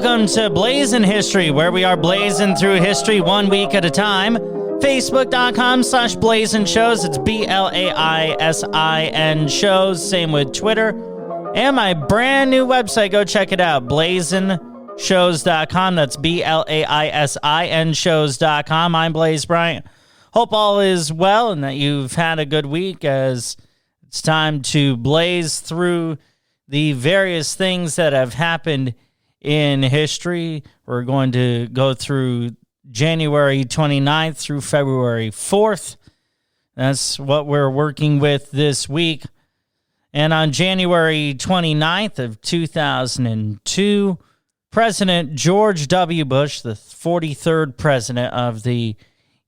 Welcome to Blaisin History, where we are blazing through history 1 week at a time. Facebook.com/Blaisin Shows. It's BLAISIN Shows. Same with Twitter. And my brand new website. Go check it out. BlaisinShows.com. That's BLAISIN Shows.com. I'm Blaise Bryant. Hope all is well and that you've had a good week as it's time to blaze through the various things that have happened in history. We're going to go through January 29th through February 4th. That's what we're working with this week. And on January 29th of 2002, President George W. Bush, the 43rd president of the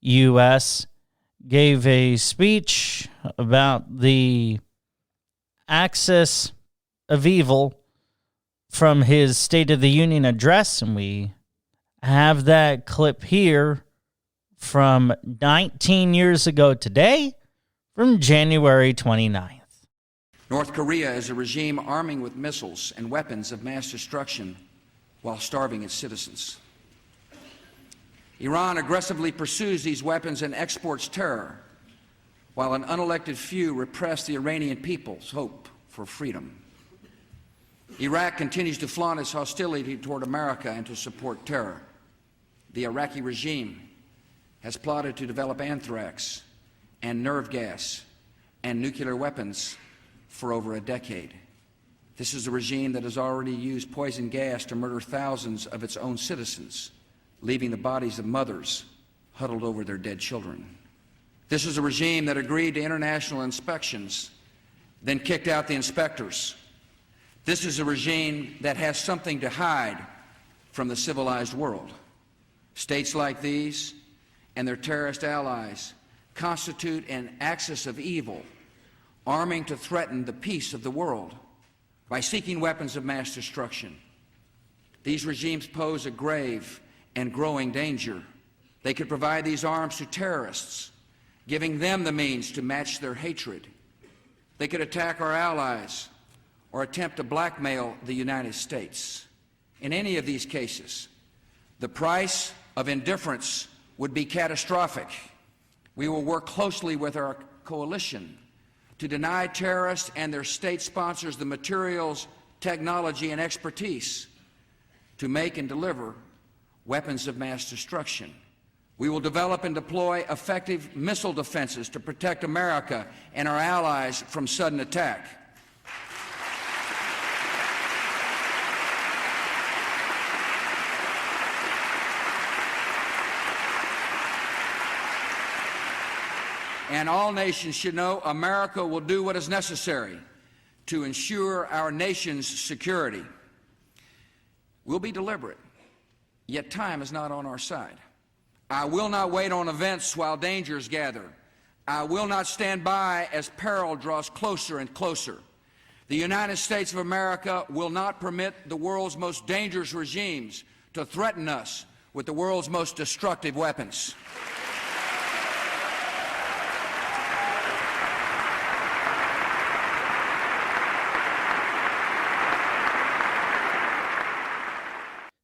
U.S., gave a speech about the axis of evil from his State of the Union address, and we have that clip here from 19 years ago today, from January 29th. North Korea is a regime arming with missiles and weapons of mass destruction while starving its citizens. Iran aggressively pursues these weapons and exports terror, while an unelected few repress the Iranian people's hope for freedom. Iraq continues to flaunt its hostility toward America and to support terror. The Iraqi regime has plotted to develop anthrax and nerve gas and nuclear weapons for over a decade. This is a regime that has already used poison gas to murder thousands of its own citizens, leaving the bodies of mothers huddled over their dead children. This is a regime that agreed to international inspections, then kicked out the inspectors. This is a regime that has something to hide from the civilized world. States like these and their terrorist allies constitute an axis of evil, arming to threaten the peace of the world by seeking weapons of mass destruction. These regimes pose a grave and growing danger. They could provide these arms to terrorists, giving them the means to match their hatred. They could attack our allies or attempt to blackmail the United States. In any of these cases, the price of indifference would be catastrophic. We will work closely with our coalition to deny terrorists and their state sponsors the materials, technology, and expertise to make and deliver weapons of mass destruction. We will develop and deploy effective missile defenses to protect America and our allies from sudden attack. And all nations should know America will do what is necessary to ensure our nation's security. We'll be deliberate, yet time is not on our side. I will not wait on events while dangers gather. I will not stand by as peril draws closer and closer. The United States of America will not permit the world's most dangerous regimes to threaten us with the world's most destructive weapons.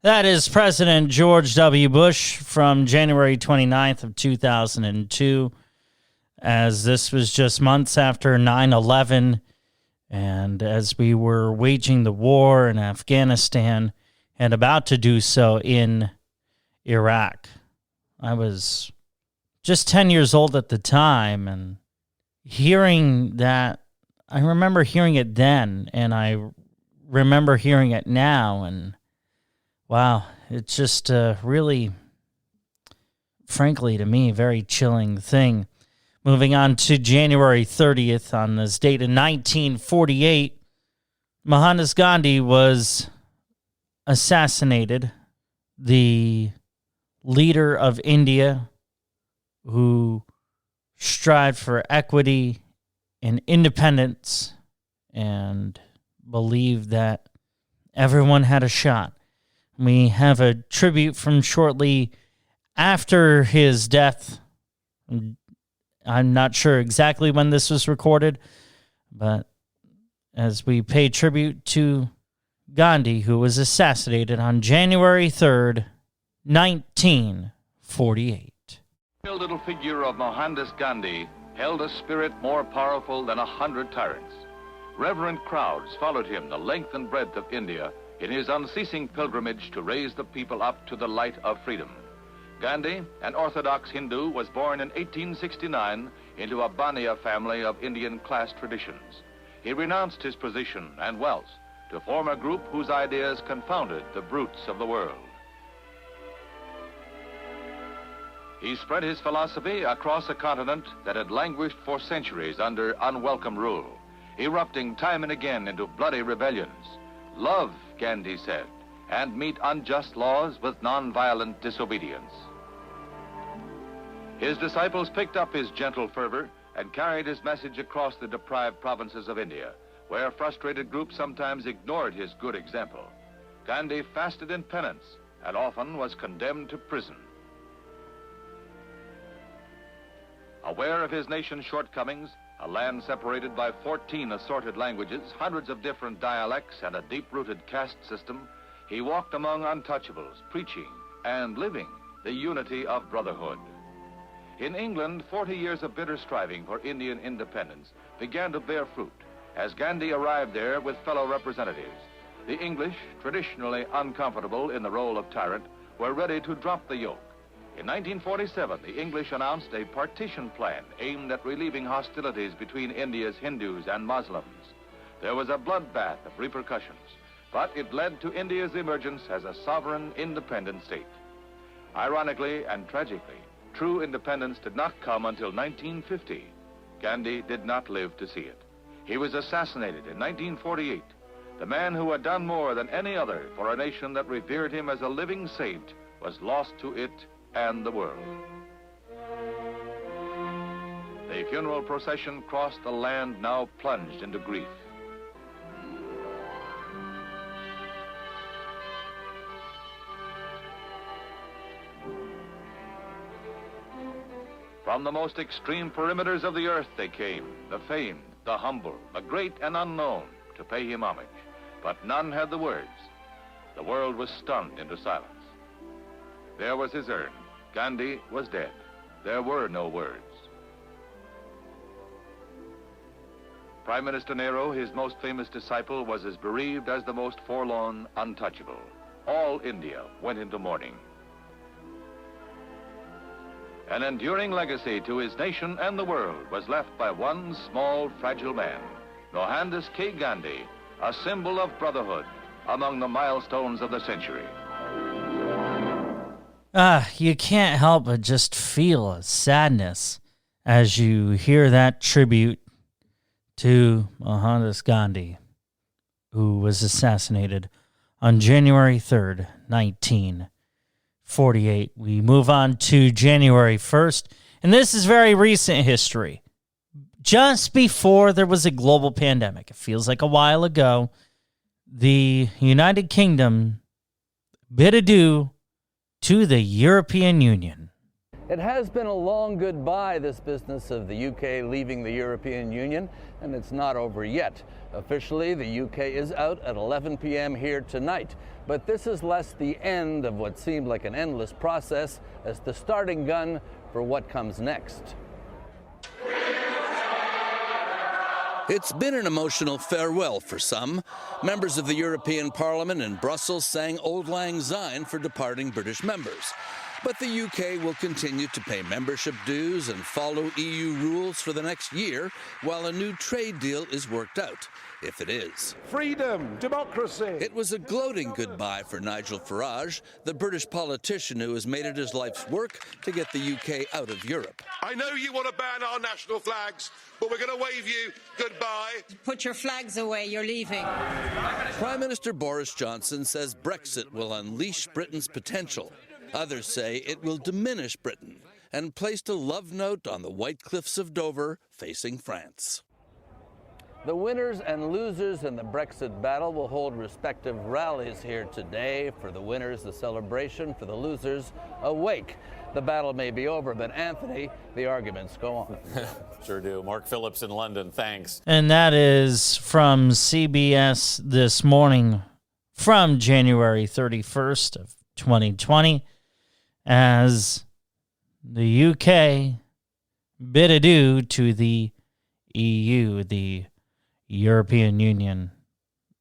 That is President George W. Bush from January 29th of 2002, as this was just months after 9/11, and as we were waging the war in Afghanistan and about to do so in Iraq. I was just 10 years old at the time, and hearing that, I remember hearing it then, and I remember hearing it now, and wow, it's just a really, frankly to me, very chilling thing. Moving on to January 30th, on this date in 1948, Mohandas Gandhi was assassinated, the leader of India who strived for equity and independence and believed that everyone had a shot. We have a tribute from shortly after his death. I'm not sure exactly when this was recorded, but as we pay tribute to Gandhi, who was assassinated on January 3rd, 1948. The little figure of Mohandas Gandhi held a spirit more powerful than 100 tyrants. Reverent crowds followed him the length and breadth of India in his unceasing pilgrimage to raise the people up to the light of freedom. Gandhi, an Orthodox Hindu, was born in 1869 into a Baniya family of Indian class traditions. He renounced his position and wealth to form a group whose ideas confounded the brutes of the world. He spread his philosophy across a continent that had languished for centuries under unwelcome rule, erupting time and again into bloody rebellions. Love, Gandhi said, and meet unjust laws with nonviolent disobedience. His disciples picked up his gentle fervor and carried his message across the deprived provinces of India, where frustrated groups sometimes ignored his good example. Gandhi fasted in penance and often was condemned to prison. Aware of his nation's shortcomings, a land separated by 14 assorted languages, hundreds of different dialects, and a deep-rooted caste system, he walked among untouchables, preaching and living the unity of brotherhood. In England, 40 years of bitter striving for Indian independence began to bear fruit as Gandhi arrived there with fellow representatives. The English, traditionally uncomfortable in the role of tyrant, were ready to drop the yoke. In 1947, the English announced a partition plan aimed at relieving hostilities between India's Hindus and Muslims. There was a bloodbath of repercussions, but it led to India's emergence as a sovereign, independent state. Ironically and tragically, true independence did not come until 1950. Gandhi did not live to see it. He was assassinated in 1948. The man who had done more than any other for a nation that revered him as a living saint was lost to it and the world. The funeral procession crossed the land now plunged into grief. From the most extreme perimeters of the earth they came, the famed, the humble, the great and unknown, to pay him homage. But none had the words. The world was stunned into silence. There was his urn. Gandhi was dead. There were no words. Prime Minister Nehru, his most famous disciple, was as bereaved as the most forlorn, untouchable. All India went into mourning. An enduring legacy to his nation and the world was left by one small, fragile man, Mohandas K. Gandhi, a symbol of brotherhood among the milestones of the century. You can't help but just feel a sadness as you hear that tribute to Mohandas Gandhi, who was assassinated on January 3rd, 1948. We move on to January 1st, and this is very recent history. Just before there was a global pandemic, it feels like a while ago, the United Kingdom bid adieu to the European Union. It has been a long goodbye, this business of the UK leaving the European Union, and it's not over yet. Officially, the UK is out at 11 p.m. here tonight, but this is less the end of what seemed like an endless process as the starting gun for what comes next. It's been an emotional farewell for some. Members of the European Parliament in Brussels sang Auld Lang Syne for departing British members. But the UK will continue to pay membership dues and follow EU rules for the next year while a new trade deal is worked out, if it is. Freedom, democracy. It was a gloating goodbye for Nigel Farage, the British politician who has made it his life's work to get the UK out of Europe. I know you want to ban our national flags, but we're going to wave you goodbye. Put your flags away, you're leaving. Prime Minister Boris Johnson says Brexit will unleash Britain's potential. Others say it will diminish Britain, and placed a love note on the white cliffs of Dover facing France. The winners and losers in the Brexit battle will hold respective rallies here today. For the winners, a celebration. For the losers, a wake. The battle may be over, but Anthony, the arguments go on. Sure do. Mark Phillips in London, thanks. And that is from CBS This Morning from January 31st of 2020 as the UK bid adieu to the EU, the European Union.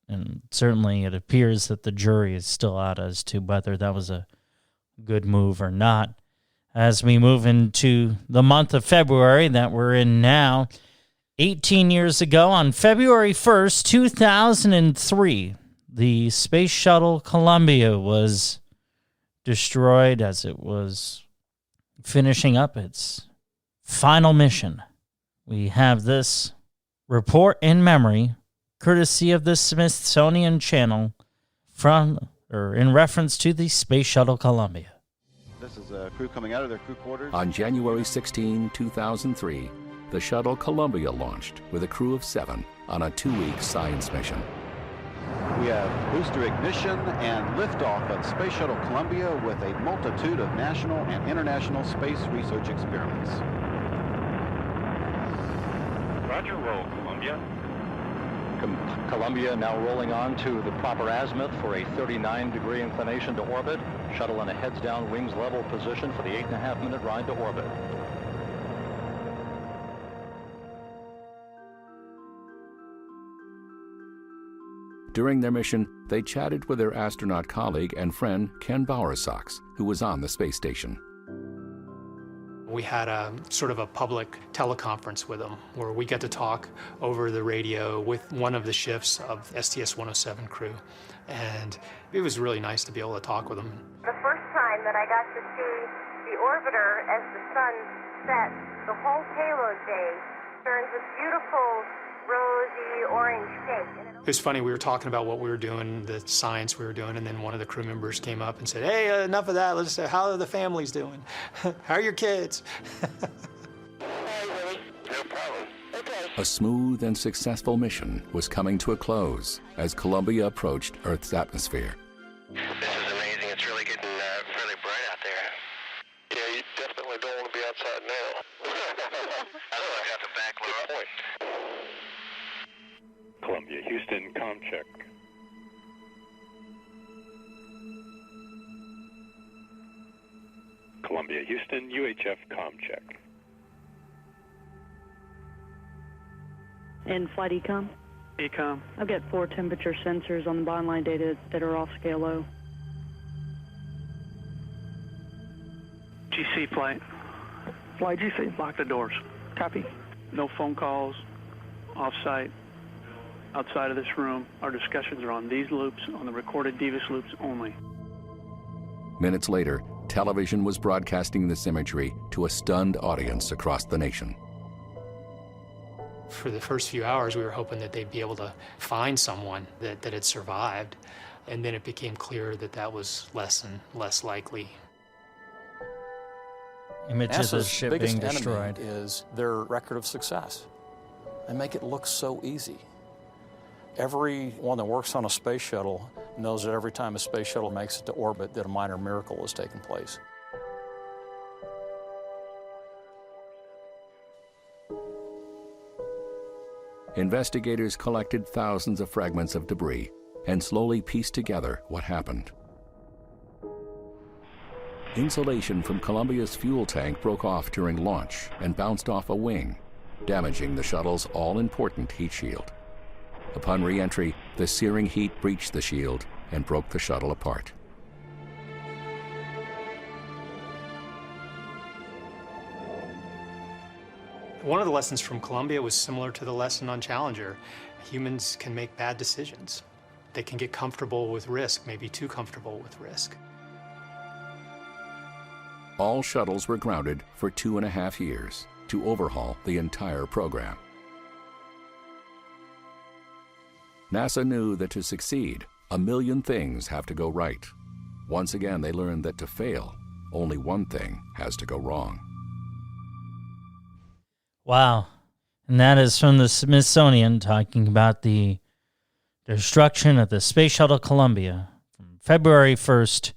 And certainly it appears that the jury is still out as to whether that was a good move or not. As we move into the month of February that we're in now, 18 years ago, on February 1st, 2003, the Space Shuttle Columbia was destroyed as it was finishing up its final mission. We have this report in memory, courtesy of the Smithsonian Channel, in reference to the Space Shuttle Columbia. This is a crew coming out of their crew quarters. On January 16, 2003, the Shuttle Columbia launched with a crew of 7 on a 2-week science mission. We have booster ignition and liftoff of Space Shuttle Columbia with a multitude of national and international space research experiments. Roger, roll, Columbia. Columbia now rolling on to the proper azimuth for a 39-degree inclination to orbit. Shuttle in a heads-down, wings level position for the 8.5-minute ride to orbit. During their mission, they chatted with their astronaut colleague and friend Ken Bowersox, who was on the space station. We had a sort of a public teleconference with them where we got to talk over the radio with one of the shifts of STS-107 crew, and it was really nice to be able to talk with them. The first time that I got to see the orbiter as the sun sets, the whole payload day turns a beautiful rosy orange shape. It was funny, we were talking about what we were doing, the science we were doing, and then one of the crew members came up and said, hey, enough of that, let's say, how are the families doing? How are your kids? A smooth and successful mission was coming to a close as Columbia approached Earth's atmosphere. This is amazing. It's really getting really bright out there. Yeah, you definitely don't want to be outside now. I don't have to backload point. Columbia, Houston, comm check. Columbia, Houston, UHF comm check. In flight ecom? Ecom. I've got 4 temperature sensors on the bond line data that are off scale low. GC flight. Flight GC, lock the doors. Copy. No phone calls, off-site, outside of this room. Our discussions are on these loops, on the recorded DVIS loops only. Minutes later, television was broadcasting this imagery to a stunned audience across the nation. For the first few hours, we were hoping that they'd be able to find someone that had survived, and then it became clear that that was less and less likely. Images of the ship being biggest destroyed enemy is their record of success. They make it look so easy. Everyone that works on a space shuttle knows that every time a space shuttle makes it to orbit that a minor miracle has taken place. Investigators collected thousands of fragments of debris and slowly pieced together what happened. Insulation from Columbia's fuel tank broke off during launch and bounced off a wing, damaging the shuttle's all-important heat shield. Upon re-entry, the searing heat breached the shield and broke the shuttle apart. One of the lessons from Columbia was similar to the lesson on Challenger. Humans can make bad decisions. They can get comfortable with risk, maybe too comfortable with risk. All shuttles were grounded for 2.5 years to overhaul the entire program. NASA knew that to succeed, 1 million things have to go right. Once again, they learned that to fail, only one thing has to go wrong. Wow. And that is from the Smithsonian talking about the destruction of the Space Shuttle Columbia from February 1st,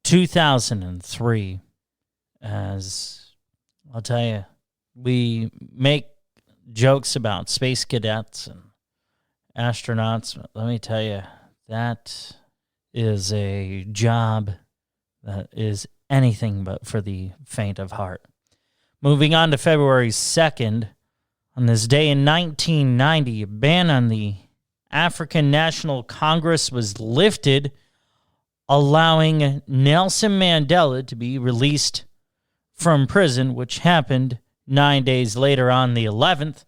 2003. As I'll tell you, we make jokes about space cadets and astronauts, but let me tell you, that is a job that is anything but for the faint of heart. Moving on to February 2nd, on this day in 1990, a ban on the African National Congress was lifted, allowing Nelson Mandela to be released from prison, which happened 9 days later on the 11th.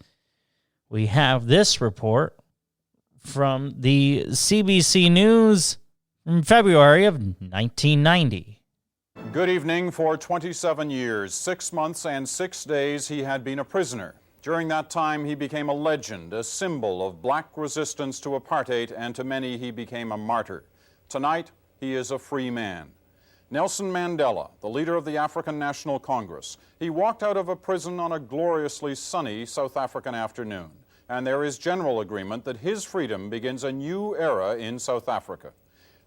We have this report from the CBC News from February of 1990. Good evening. For 27 years, 6 months and 6 days, he had been a prisoner. During that time, he became a legend, a symbol of black resistance to apartheid, and to many, he became a martyr. Tonight, he is a free man. Nelson Mandela, the leader of the African National Congress, he walked out of a prison on a gloriously sunny South African afternoon, and there is general agreement that his freedom begins a new era in South Africa.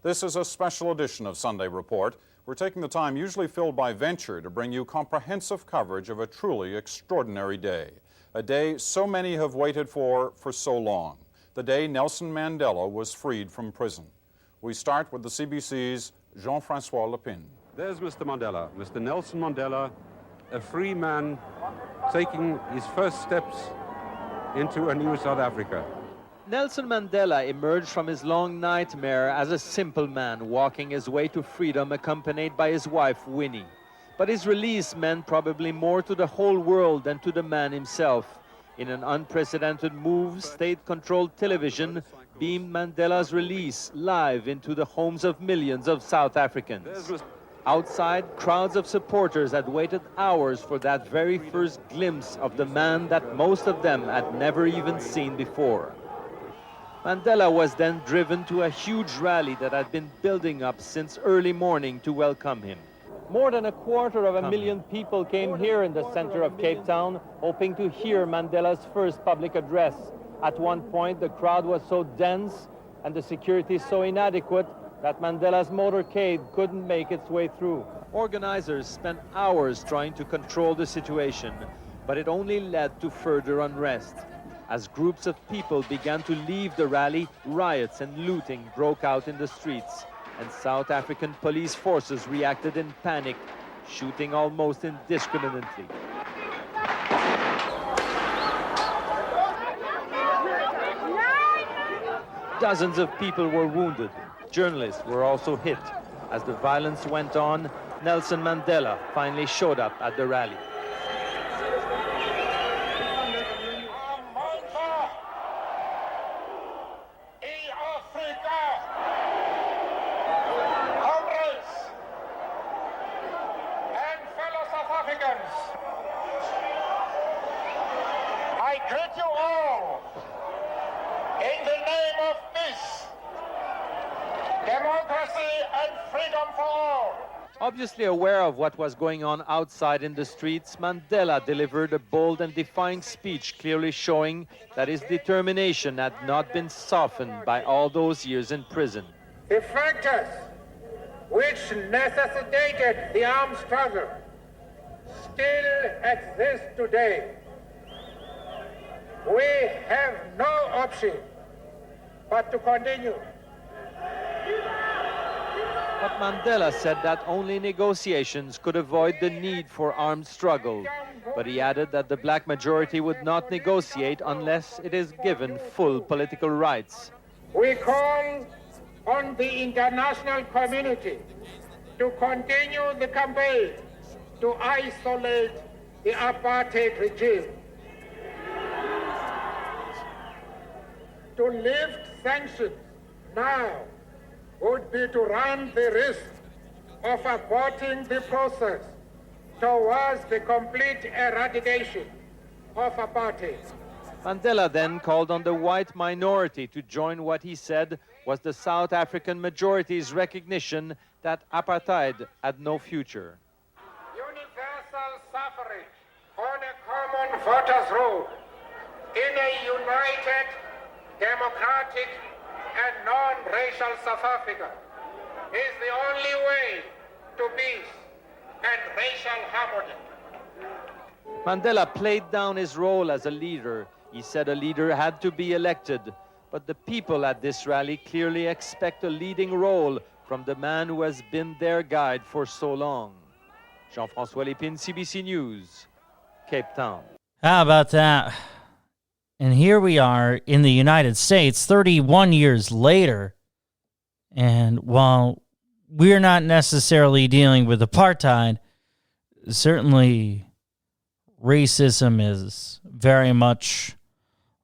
This is a special edition of Sunday Report. We're taking the time usually filled by venture to bring you comprehensive coverage of a truly extraordinary day. A day so many have waited for so long. The day Nelson Mandela was freed from prison. We start with the CBC's Jean-Francois Lepine. There's Mr. Mandela, Mr. Nelson Mandela, a free man taking his first steps into a new South Africa. Nelson Mandela emerged from his long nightmare as a simple man walking his way to freedom accompanied by his wife Winnie. But his release meant probably more to the whole world than to the man himself. In an unprecedented move, state-controlled television beamed Mandela's release live into the homes of millions of South Africans. Outside, crowds of supporters had waited hours for that very first glimpse of the man that most of them had never even seen before. Mandela was then driven to a huge rally that had been building up since early morning to welcome him. More than 250,000 people came here in the center of Cape Town, hoping to hear Mandela's first public address. At one point, the crowd was so dense and the security so inadequate that Mandela's motorcade couldn't make its way through. Organizers spent hours trying to control the situation, but it only led to further unrest. As groups of people began to leave the rally, riots and looting broke out in the streets, and South African police forces reacted in panic, shooting almost indiscriminately. Dozens of people were wounded. Journalists were also hit. As the violence went on, Nelson Mandela finally showed up at the rally. I greet you all in the name of peace, democracy and freedom for all. Obviously aware of what was going on outside in the streets, Mandela delivered a bold and defying speech, clearly showing that his determination had not been softened by all those years in prison. The factors which necessitated the armed struggle still exist today. We have no option but to continue. But Mandela said that only negotiations could avoid the need for armed struggle. But he added that the black majority would not negotiate unless it is given full political rights. We call on the international community to continue the campaign to isolate the apartheid regime, to lift sanctions now would be to run the risk of aborting the process towards the complete eradication of apartheid. Mandela then called on the white minority to join what he said was the South African majority's recognition that apartheid had no future. Universal suffrage on a common voters' roll in a united, democratic and non-racial South Africa is the only way to peace and racial harmony. Mandela played down his role as a leader. He said a leader had to be elected, but the people at this rally clearly expect a leading role from the man who has been their guide for so long. Jean-François Lépine, CBC News, Cape Town. How about that? And here we are in the United States 31 years later. And while we're not necessarily dealing with apartheid, certainly racism is very much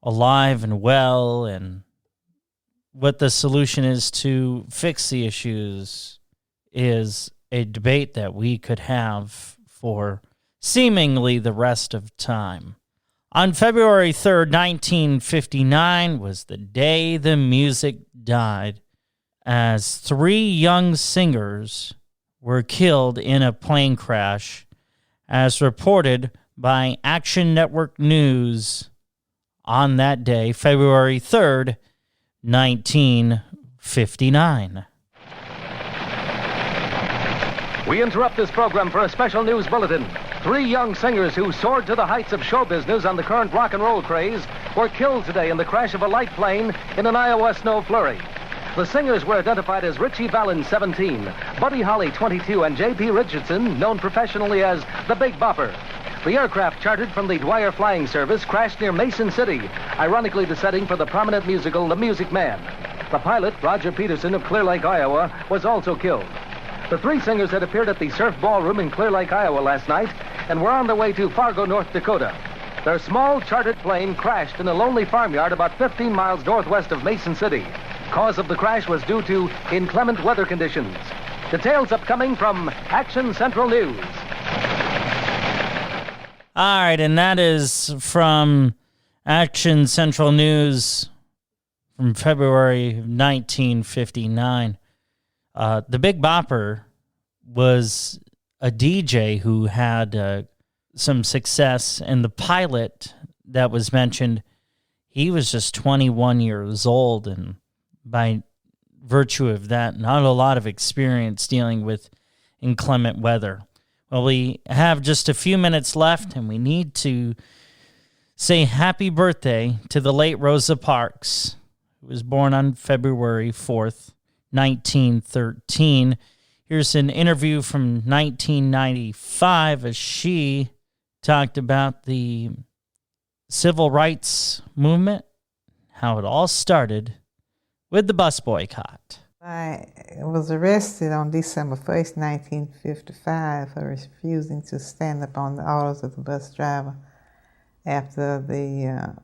alive and well. And what the solution is to fix the issues is a debate that we could have for seemingly the rest of time. On February 3rd, 1959 was the day the music died, as 3 young singers were killed in a plane crash, as reported by Action Network News on that day, February 3rd, 1959. We interrupt this program for a special news bulletin. 3 young singers who soared to the heights of show business on the current rock and roll craze were killed today in the crash of a light plane in an Iowa snow flurry. The singers were identified as Richie Valens, 17, Buddy Holly, 22, and J.P. Richardson, known professionally as the Big Bopper. The aircraft, chartered from the Dwyer Flying Service, crashed near Mason City, ironically the setting for the prominent musical The Music Man. The pilot, Roger Peterson of Clear Lake, Iowa, was also killed. The 3 singers had appeared at the Surf Ballroom in Clear Lake, Iowa last night and were on their way to Fargo, North Dakota. Their small chartered plane crashed in a lonely farmyard about 15 miles northwest of Mason City. Cause of the crash was due to inclement weather conditions. Details upcoming from Action Central News. All right, and that is from Action Central News from February 1959. The Big Bopper was a DJ who had some success, and the pilot that was mentioned, he was just 21 years old, and by virtue of that, not a lot of experience dealing with inclement weather. Well, we have just a few minutes left, and we need to say happy birthday to the late Rosa Parks, who was born on February 4th, 1913. Here's an interview from 1995 as she talked about the civil rights movement, how it all started with the bus boycott. I was arrested on December 1st, 1955 for refusing to stand up on the orders of the bus driver after the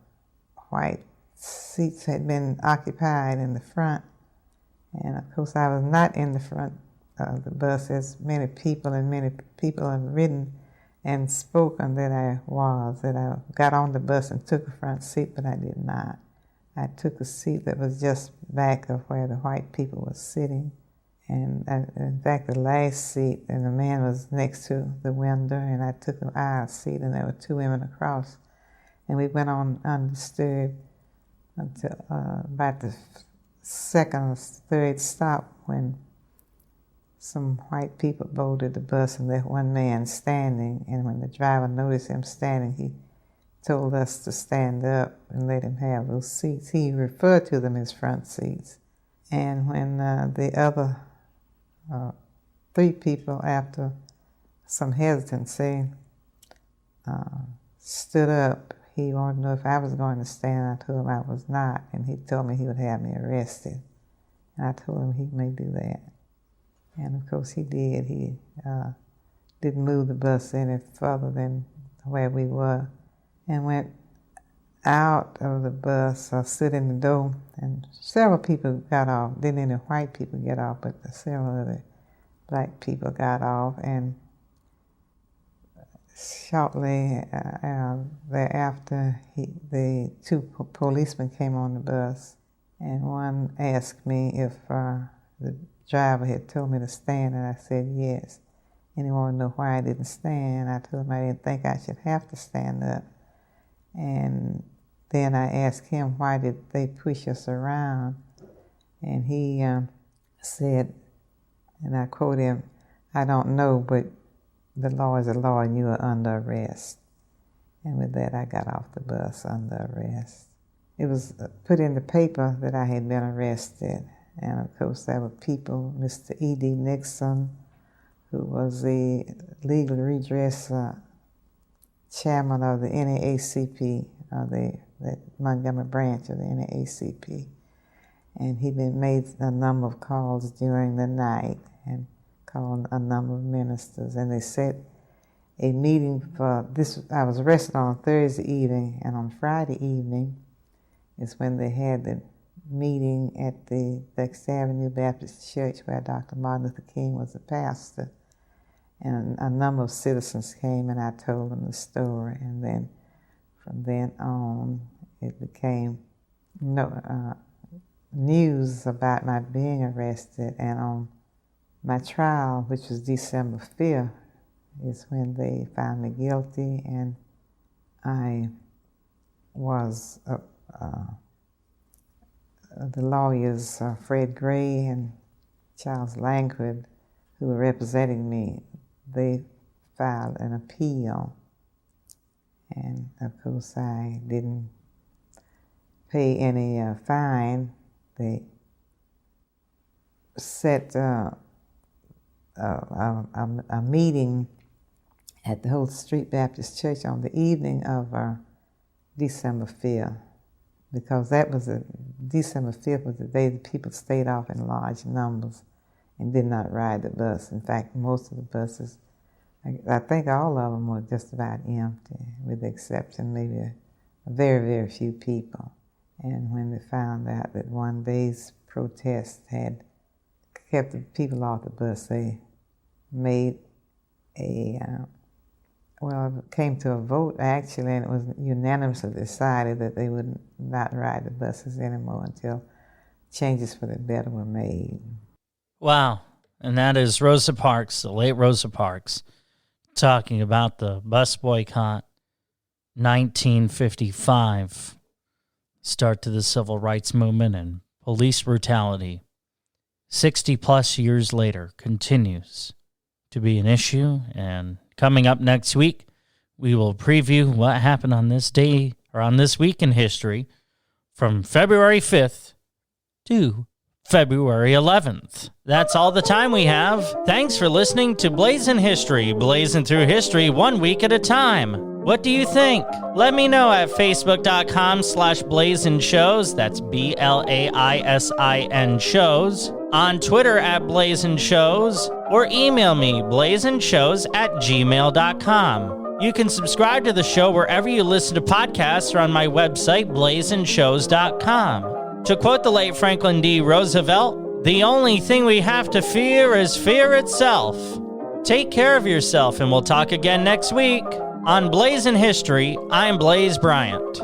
white seats had been occupied in the front. And of course I was not in the front of the bus as many people have written and spoken that I was, that I got on the bus and took a front seat, but I did not. I took a seat that was just back of where the white people were sitting. And in fact, the last seat, and the man was next to the window, and I took an aisle seat, and there were 2 women across. And we went on undisturbed until about the second or third stop when some white people boarded the bus and left one man standing. And when the driver noticed him standing, he told us to stand up and let him have those seats. He referred to them as front seats. And when the other 3 people, after some hesitancy, stood up, he wanted to know if I was going to stand. I told him I was not, and he told me he would have me arrested. And I told him he may do that. And of course he did. He didn't move the bus any further than where we were, and went out of the bus, stood in the door, and several people got off. Didn't any white people get off, but several of the black people got off, and shortly thereafter, the 2 policemen came on the bus, and one asked me if the driver had told me to stand, and I said yes. And he wanted to know why I didn't stand. I told him I didn't think I should have to stand up. And then I asked him, why did they push us around? And he said, and I quote him, "I don't know, but the law is a law and you are under arrest." And with that, I got off the bus under arrest. It was put in the paper that I had been arrested, And of course, there were people, Mr. E.D. Nixon, who was the legal redress chairman of the NAACP, the Montgomery branch of the NAACP. And he'd been made a number of calls during the night and called a number of ministers. And they set a meeting for this. I was arrested on Thursday evening, and on Friday evening is when they had the meeting at the Dexter Avenue Baptist Church where Dr. Martin Luther King was the pastor. And a number of citizens came, and I told them the story. And then from then on, it became news about my being arrested. And on my trial, which was December 5th, is when they found me guilty, and I was, the lawyers, Fred Gray and Charles Langford, who were representing me, they filed an appeal. And of course, I didn't pay any fine. They set a meeting at the Holt Street Baptist Church on the evening of December 5th, because that was December 5th was the day that people stayed off in large numbers and did not ride the bus. In fact, most of the buses, I think all of them were just about empty, with the exception maybe a very, very few people. And when they found out that one day's protest had kept the people off the bus, they made it came to a vote actually, and it was unanimously decided that they would not ride the buses anymore until changes for the better were made. Wow. And that is Rosa Parks, the late Rosa Parks, talking about the bus boycott, 1955, start to the civil rights movement and police brutality. 60 plus years later, continues to be an issue. And coming up next week, we will preview what happened on this day, or on this week in history, from February 5th to February 11th. That's all the time we have. Thanks for listening to Blaisin' History, blazing through history 1 week at a time. What do you think? Let me know at facebook.com/Blaisin Shows. That's BLAISIN Shows. On Twitter at Blaisin Shows. Or email me, blaizinshows@gmail.com. You can subscribe to the show wherever you listen to podcasts or on my website, blaizinshows.com. To quote the late Franklin D. Roosevelt, the only thing we have to fear is fear itself. Take care of yourself, and we'll talk again next week. On Blaisin' History, I'm Blaise Bryant.